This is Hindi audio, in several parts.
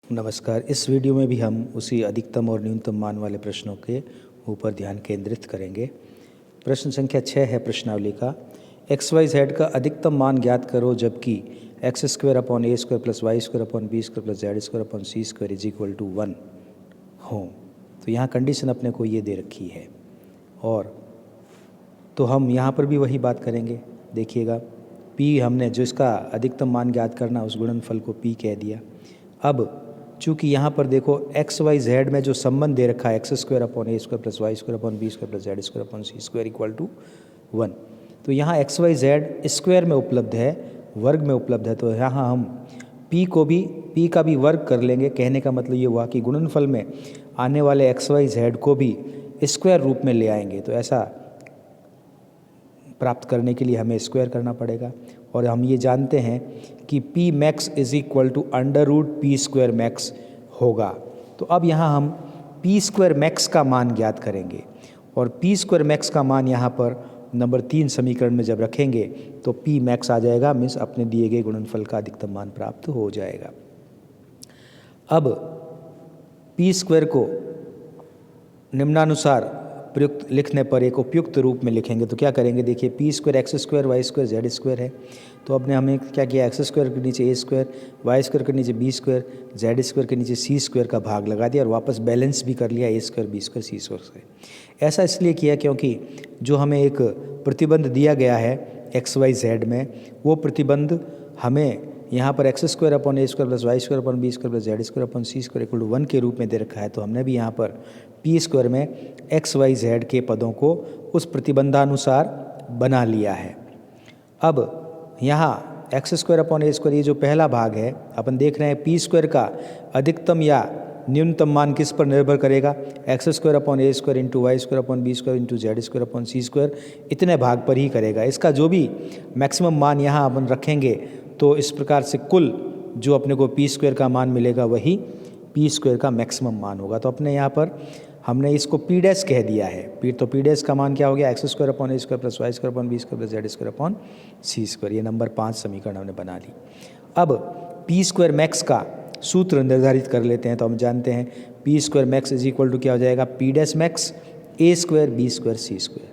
नमस्कार। इस वीडियो में भी हम उसी अधिकतम और न्यूनतम मान वाले प्रश्नों के ऊपर ध्यान केंद्रित करेंगे। प्रश्न संख्या 6 है प्रश्नावली का, एक्स वाई जेड का अधिकतम मान ज्ञात करो जबकि X square upon A square plus Y square upon B square plus Z square upon C square is equal to 1 हो। तो यहाँ कंडीशन अपने को ये दे रखी है और तो हम यहाँ पर भी वही बात करेंगे। देखिएगा, पी हमने जो इसका अधिकतम मान ज्ञात करना उस गुणनफल को पी कह दिया। अब चूँकि यहाँ पर देखो एक्स वाई जेड में जो संबंध दे रखा है X square upon A square plus Y square upon B square plus Z square upon C square equal to 1, तो यहाँ एक्स वाई जेड स्क्वायर में उपलब्ध है, वर्ग में उपलब्ध है, तो यहाँ हम पी का भी वर्ग कर लेंगे। कहने का मतलब ये हुआ कि गुणनफल में आने वाले एक्स वाई जेड को भी स्क्वायर रूप में ले आएंगे। तो ऐसा प्राप्त करने के लिए हमें स्क्वायर करना पड़ेगा और हम ये जानते हैं कि P max is equal to under root P square max होगा। तो अब यहाँ हम पी स्क्वायर मैक्स का मान ज्ञात करेंगे और पी स्क्वायर मैक्स का मान यहाँ पर नंबर 3 समीकरण में जब रखेंगे तो पी मैक्स आ जाएगा, मीन्स अपने दिए गए गुणनफल का अधिकतम मान प्राप्त हो जाएगा। अब पी स्क्वायर को निम्नानुसार प्रयुक्त लिखने पर एक उपयुक्त रूप में लिखेंगे तो क्या करेंगे, देखिए P square X square Y square Z square है। तो अपने हमें क्या किया, एक्स स्क्वायर के नीचे ए स्क्वायर, वाई स्क्वायर के नीचे बी स्क्वायर, जेड स्क्वायर के नीचे सी स्क्वायर का भाग लगा दिया और वापस बैलेंस भी कर लिया ए square B square C square से। ऐसा इसलिए किया क्योंकि जो हमें एक प्रतिबंध दिया गया है एक्स वाई जेड में, वो प्रतिबंध हमें यहाँ पर X square upon A square plus Y square upon B square plus Z square upon C square equal to 1 के रूप में दे रखा है। तो हमने भी यहाँ पर पी स्क्वायर में एक्स वाई जेड के पदों को उस प्रतिबंधानुसार बना लिया है। अब यहाँ एक्स स्क्वायर अपॉन ए स्क्वायर ये जो पहला भाग है, अपन देख रहे हैं पी स्क्वायर का अधिकतम या न्यूनतम मान किस पर निर्भर करेगा, एक्स स्क्वायर अपॉन ए square into Y square upon B square into Z square upon सी स्क्वायर, इतने भाग पर ही करेगा। इसका जो भी मैक्सिमम मान यहाँ अपन रखेंगे तो इस प्रकार से कुल जो अपने को पी स्क्वायर का मान मिलेगा वही पी स्क्वायर का मैक्सिमम मान होगा। तो अपने यहाँ पर हमने इसको पी डैश कह दिया है। तो पी डैश का मान क्या हो गया, एक्स स्क्वायर अपॉन ए square plus Y square upon B square plus Z square upon सी स्क्वायर। ये नंबर 5 समीकरण हमने बना ली। अब पी स्क्वायर मैक्स का सूत्र निर्धारित कर लेते हैं। तो हम जानते हैं P square max is equal to क्या हो जाएगा, P dash max A square B square C square.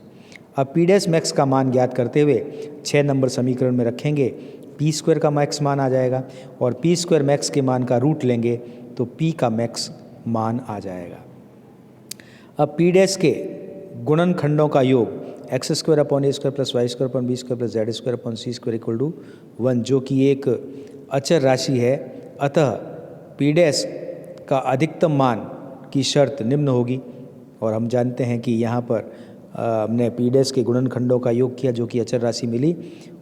अब पी डैश मैक्स का मान ज्ञात करते हुए 6 नंबर समीकरण में रखेंगे, पी स्क्वायर का मैक्स मान आ जाएगा और पी स्क्वायर मैक्स के मान का रूट लेंगे तो पी का मैक्स मान आ जाएगा। अब पी डैश के गुणनखंडों का योग X square upon A square plus Y square upon B square plus Z square upon C square equal to 1, जो कि एक अचर राशि है। अतः पी डैश का अधिकतम मान की शर्त निम्न होगी और हम जानते हैं कि यहाँ पर हमने पी डैश के गुणनखंडों का योग किया जो कि अचर राशि मिली,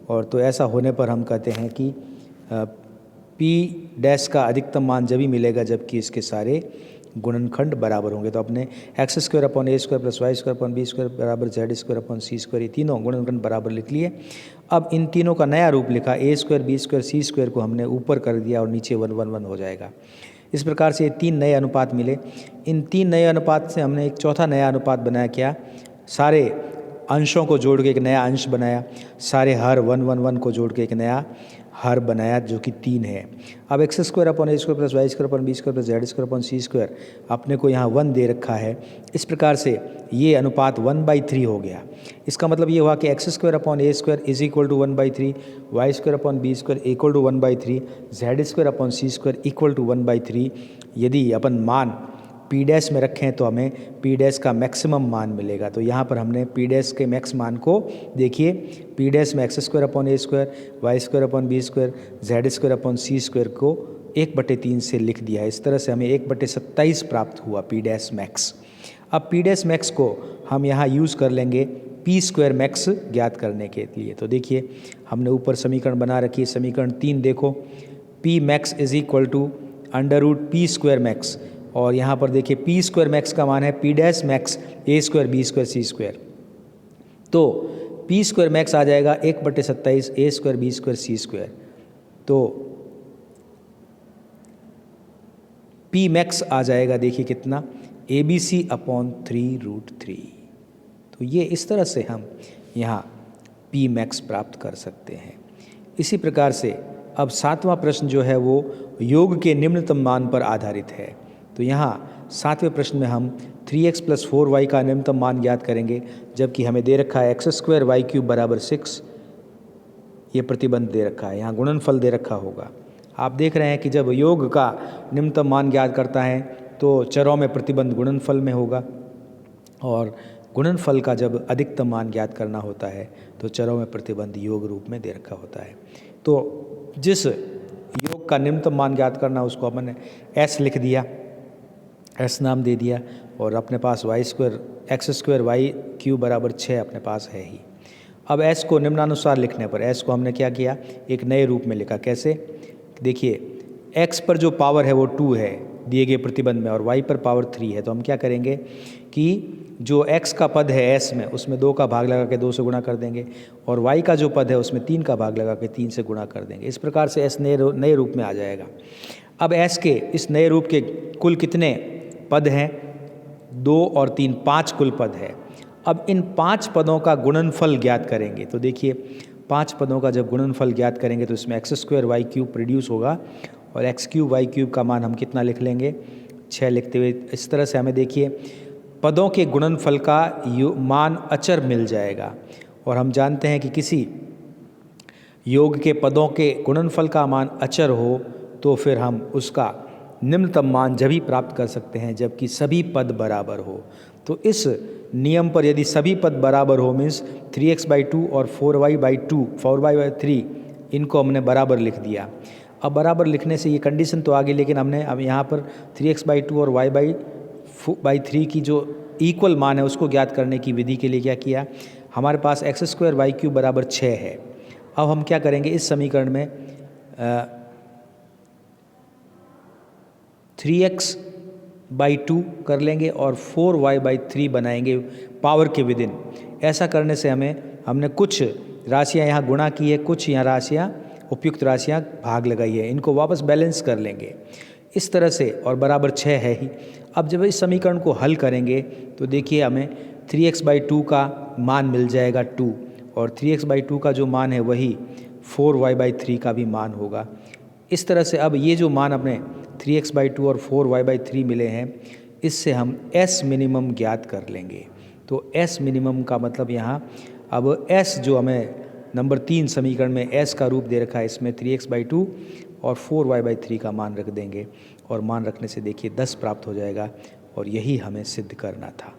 और तो ऐसा होने पर हम कहते हैं कि पी डैश का अधिकतम मान जब ही मिलेगा जबकि इसके सारे गुणनखंड बराबर होंगे। तो अपने एक्स स्क्वायर अपॉन ए square plus Y square upon B square बराबर जेड स्क्वायर अपॉन सी स्क्वायर, ये तीनों गुणनखंड बराबर लिख लिए। अब इन तीनों का नया रूप लिखा, ए square B square C square को हमने ऊपर कर दिया और नीचे 1 1 1 हो जाएगा। इस प्रकार से ये 3 नए अनुपात मिले। इन 3 नए अनुपात से हमने एक चौथा नया अनुपात बनाया, क्या, सारे अंशों को जोड़ के एक नया अंश बनाया, सारे हर 1 1 1 को जोड़ के एक नया हर बनाया जो कि 3 है। अब एक्स स्क्वायर अपॉन ए square plus Y square upon B square plus Z square upon सी स्क्वायर अपने को यहाँ 1 दे रखा है। इस प्रकार से ये अनुपात 1/3 हो गया। इसका मतलब ये हुआ कि X square upon A square is equal to 1/3, Y square upon B square equal to 1/3, Z square upon C square equal to 1/3। यदि अपन मान पी डैश में रखें तो हमें पी डैश का मैक्सिमम मान मिलेगा। तो यहाँ पर हमने पी डैश के मैक्स मान को देखिए, पी डैश में एक्स स्क्वायर अपॉन ए square, Y square upon B square, Z square upon सी स्क्वायर को 1/3 से लिख दिया है। इस तरह से हमें 1/27 प्राप्त हुआ पी डैश मैक्स। अब पी डैश मैक्स को हम यहाँ यूज़ कर लेंगे पी स्क्वायर मैक्स ज्ञात करने के लिए। तो देखिए हमने ऊपर समीकरण बना रखी है, समीकरण 3 देखो, P max is equal to under root P square max, और यहाँ पर देखिए पी स्क्वायर मैक्स का मान है P dash max A square B square C square. तो पी स्क्वायर मैक्स आ जाएगा 1/27 ए square B square C square. तो पी मैक्स आ जाएगा देखिए कितना, ए बी सी अपॉन 3√3। तो ये इस तरह से हम यहाँ पी मैक्स प्राप्त कर सकते हैं। इसी प्रकार से अब 7वां प्रश्न जो है वो योग के निम्नतम मान पर आधारित है। तो यहाँ 7वें प्रश्न में हम 3x + 4y का निम्नतम मान ज्ञात करेंगे, जबकि हमें दे रखा है x² y³ बराबर 6। ये प्रतिबंध दे रखा है, यहाँ गुणनफल दे रखा होगा। आप देख रहे हैं कि जब योग का निम्नतम मान ज्ञात करता है तो चरों में प्रतिबंध गुणनफल में होगा, और गुणनफल का जब अधिकतम मान ज्ञात करना होता है तो चरों में प्रतिबंध योग रूप में दे रखा होता है। तो जिस योग का निम्नतम मान ज्ञात करना उसको हमने s लिख दिया, s नाम दे दिया, और अपने पास x² y³ बराबर 6 अपने पास है ही। अब s को निम्नानुसार लिखने पर s को हमने क्या किया, एक नए रूप में लिखा। कैसे? देखिए, x पर जो पावर है वो 2 है दिए गए प्रतिबंध में, और y पर पावर 3 है। तो हम क्या करेंगे कि जो x का पद है s में, उसमें 2 का भाग लगा के 2 से गुणा कर देंगे, और y का जो पद है उसमें 3 का भाग लगा के 3 से गुणा कर देंगे। इस प्रकार से s नए रूप में आ जाएगा। अब s के इस नए रूप के कुल कितने पद हैं? 2 और 3, 5 कुल पद है। अब इन 5 पदों का गुणनफल ज्ञात करेंगे। तो देखिए, 5 पदों का जब गुणनफल ज्ञात करेंगे तो इसमें x² y³ प्रोड्यूस होगा, और x³ y³ का मान हम कितना लिख लेंगे? 6 लिखते हुए इस तरह से हमें देखिए पदों के गुणनफल का मान अचर मिल जाएगा। और हम जानते हैं कि किसी योग के पदों के गुणनफल का मान अचर हो तो फिर हम उसका निम्नतम मान जब ही प्राप्त कर सकते हैं जबकि सभी पद बराबर हो। तो इस नियम पर यदि सभी पद बराबर हो, मीन्स 3x/2 और 4y/3, इनको हमने बराबर लिख दिया। अब बराबर लिखने से ये कंडीशन तो आ गई, लेकिन हमने अब यहाँ पर 3x/2 और y/3 की जो इक्वल मान है उसको ज्ञात करने की विधि के लिए क्या किया, हमारे पास x² y³ बराबर 6 है। अब हम क्या करेंगे, इस समीकरण में 3x/2 कर लेंगे और 4y/3 बनाएंगे पावर के विदिन। ऐसा करने से हमने कुछ राशियां यहाँ गुणा की है, कुछ यहाँ राशियां उपयुक्त राशियां भाग लगाई है, इनको वापस बैलेंस कर लेंगे इस तरह से, और बराबर 6 है ही। अब जब इस समीकरण को हल करेंगे तो देखिए हमें 3x/2 का मान मिल जाएगा 2, और 3x/2 का जो मान है वही 4y/3 का भी मान होगा। इस तरह से अब ये जो मान अपने 3x/2 और 4y/3 मिले हैं, इससे हम s मिनिमम ज्ञात कर लेंगे। तो s मिनिमम का मतलब यहाँ अब s जो हमें नंबर 3 समीकरण में s का रूप दे रखा है, इसमें 3x/2 और 4y/3 का मान रख देंगे, और मान रखने से देखिए 10 प्राप्त हो जाएगा, और यही हमें सिद्ध करना था।